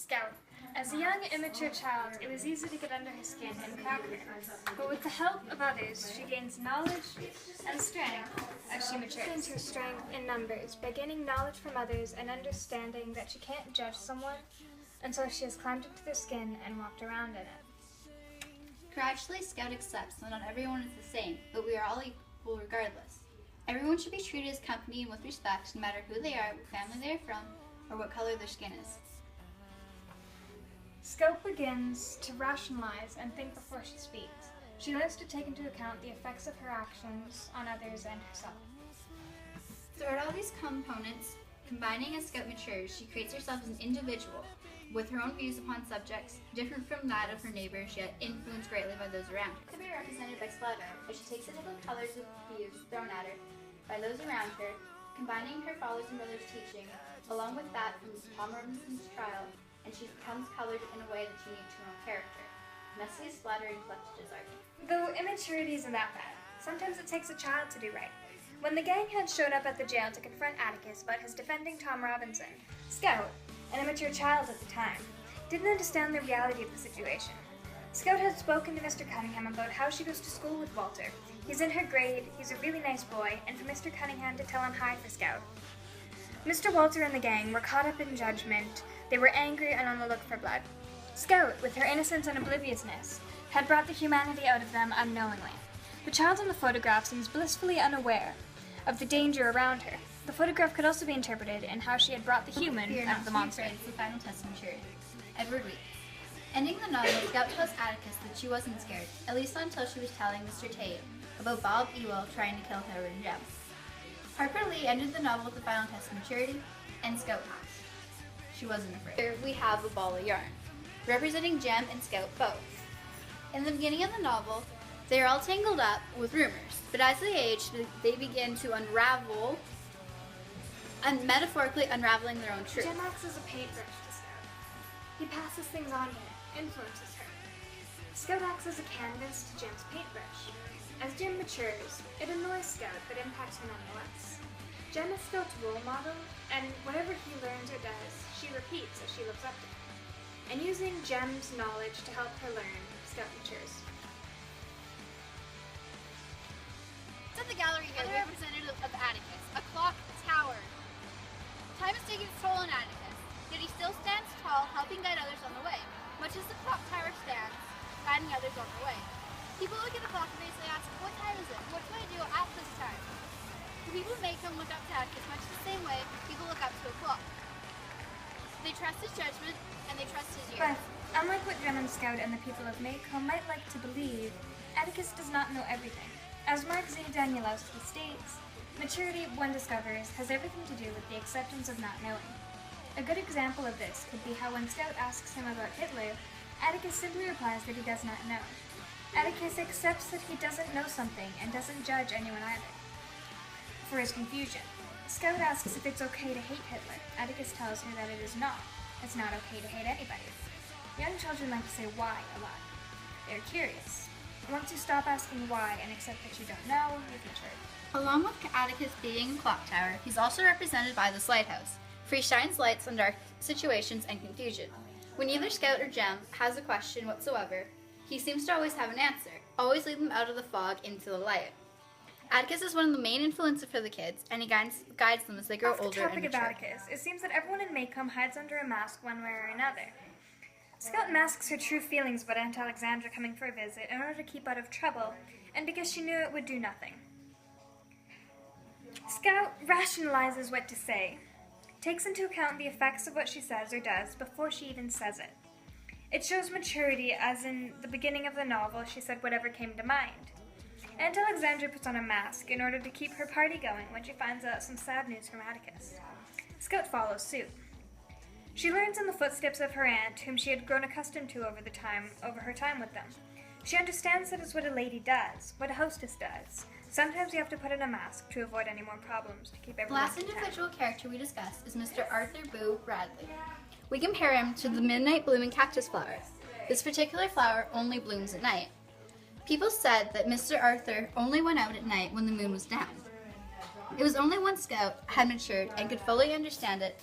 Scout. As a young, immature child, it was easy to get under her skin and crack her, but with the help of others, she gains knowledge and strength as she matures. Gains her strength in numbers by gaining knowledge from others and understanding that she can't judge someone until she has climbed into their skin and walked around in it. Gradually, Scout accepts that not everyone is the same, but we are all equal regardless. Everyone should be treated as company and with respect, no matter who they are, what family they are from, or what color their skin is. Scout begins to rationalize and think before she speaks. She learns to take into account the effects of her actions on others and herself. Throughout all these components, combining as Scout matures, she creates herself as an individual, with her own views upon subjects, different from that of her neighbors, yet influenced greatly by those around her. Could be represented by Splatter, as she takes the different colors of views thrown at her by those around her, combining her father's and brother's teaching, along with that from Tom Robinson's trial, and she becomes colored in a way that's unique to her own character. Messy as Splatter and collected as argument. Though immaturity isn't that bad, sometimes it takes a child to do right. When the gang had showed up at the jail to confront Atticus about his defending Tom Robinson, Scout, an immature child at the time, didn't understand the reality of the situation. Scout had spoken to Mr. Cunningham about how she goes to school with Walter. He's in her grade, he's a really nice boy, and for Mr. Cunningham to tell him hi for Scout. Mr. Walter and the gang were caught up in judgment. They were angry and on the look for blood. Scout, with her innocence and obliviousness, had brought the humanity out of them unknowingly. The child in the photograph seems blissfully unaware of the danger around her. The photograph could also be interpreted in how she had brought the human out of the monster. The final test of maturity. Edward Week. Ending the novel, Scout tells Atticus that she wasn't scared, at least until she was telling Mr. Tate about Bob Ewell trying to kill her and Jem. Harper Lee ended the novel with the final test of maturity, and Scout passed. She wasn't afraid. Here we have a ball of yarn, representing Jem and Scout both. In the beginning of the novel, they are all tangled up with rumors, but as they age, they begin to unravel, and metaphorically unraveling their own truth. Jem acts as a paintbrush to Scout. He passes things on to her, influences her. Scout acts as a canvas to Jem's paintbrush. As Jem matures, it annoys Scout, but impacts her nonetheless. Jem is Scout's role model, and whatever he learns or does, she repeats as she looks up to him. And using Jem's knowledge to help her learn, Scout matures. At the gallery here, the representative of Atticus, a clock tower. Time is taking its toll on Atticus, yet he still stands tall, helping guide others on the way, much as the clock tower stands, guiding others on the way. People look at the clock and basically ask, what time is it? What can I do at this time? The people who make him look up to Atticus much the same way people look up to a clock. They trust his judgment, and they trust his But, years. unlike what Jem and Scout and the people of Maycomb might like to believe, Atticus does not know everything. As Mark Z. Danielowski states, maturity, one discovers, has everything to do with the acceptance of not knowing. A good example of this could be how when Scout asks him about Hitler, Atticus simply replies that he does not know. Atticus accepts that he doesn't know something and doesn't judge anyone either for his confusion. Scout asks if it's okay to hate Hitler. Atticus tells her that it is not. It's not okay to hate anybody. Young children like to say why a lot. They're curious. Once you stop asking why and accept that you don't know, you've matured. Along with Atticus being a clock tower, he's also represented by this lighthouse, for he shines lights on dark situations and confusion. When either Scout or Jem has a question whatsoever, he seems to always have an answer, always lead them out of the fog into the light. Atticus is one of the main influences for the kids, and he guides them as they grow Off the older and topic of mature. Atticus, it seems that everyone in Maycomb hides under a mask one way or another. Scout masks her true feelings about Aunt Alexandra coming for a visit in order to keep out of trouble, and because she knew it would do nothing. Scout rationalizes what to say, takes into account the effects of what she says or does before she even says it. It shows maturity, as in the beginning of the novel she said whatever came to mind. Aunt Alexandra puts on a mask in order to keep her party going when she finds out some sad news from Atticus. Scout follows suit. She learns in the footsteps of her aunt, whom she had grown accustomed to over her time with them. She understands that it's what a lady does, what a hostess does. Sometimes you have to put on a mask to avoid any more problems, to keep The everyone last content. individual character we discuss is Mr. Arthur Boo Bradley. We compare him to the midnight blooming cactus flower. This particular flower only blooms at night. People said that Mr. Arthur only went out at night when the moon was down. It was only once Scout had matured and could fully understand it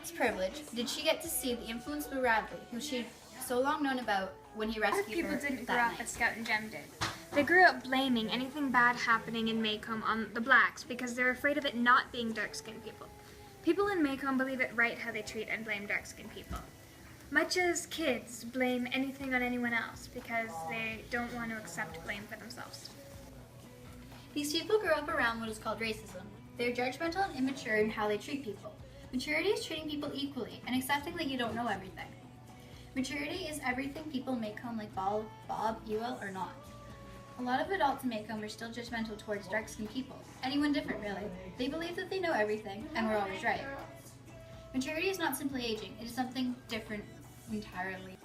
this privilege did she get to see the influence of Radley, who she'd so long known about when he A lot of rescued people her didn't that grow up night. as Scout and Jem did. They grew up blaming anything bad happening in Maycomb on the blacks because they're afraid of it not being dark-skinned people. People in Maycomb believe it right how they treat and blame dark-skinned people. Much as kids blame anything on anyone else because they don't want to accept blame for themselves. These people grew up around what is called racism. They're judgmental and immature in how they treat people. Maturity is treating people equally and accepting that you don't know everything. Maturity is everything people in Maycomb like Bob, Ewell, are not. A lot of adults in Maycomb are still judgmental towards dark-skinned people. Anyone different, really. They believe that they know everything and we're always right. Maturity is not simply aging, it is something different entirely.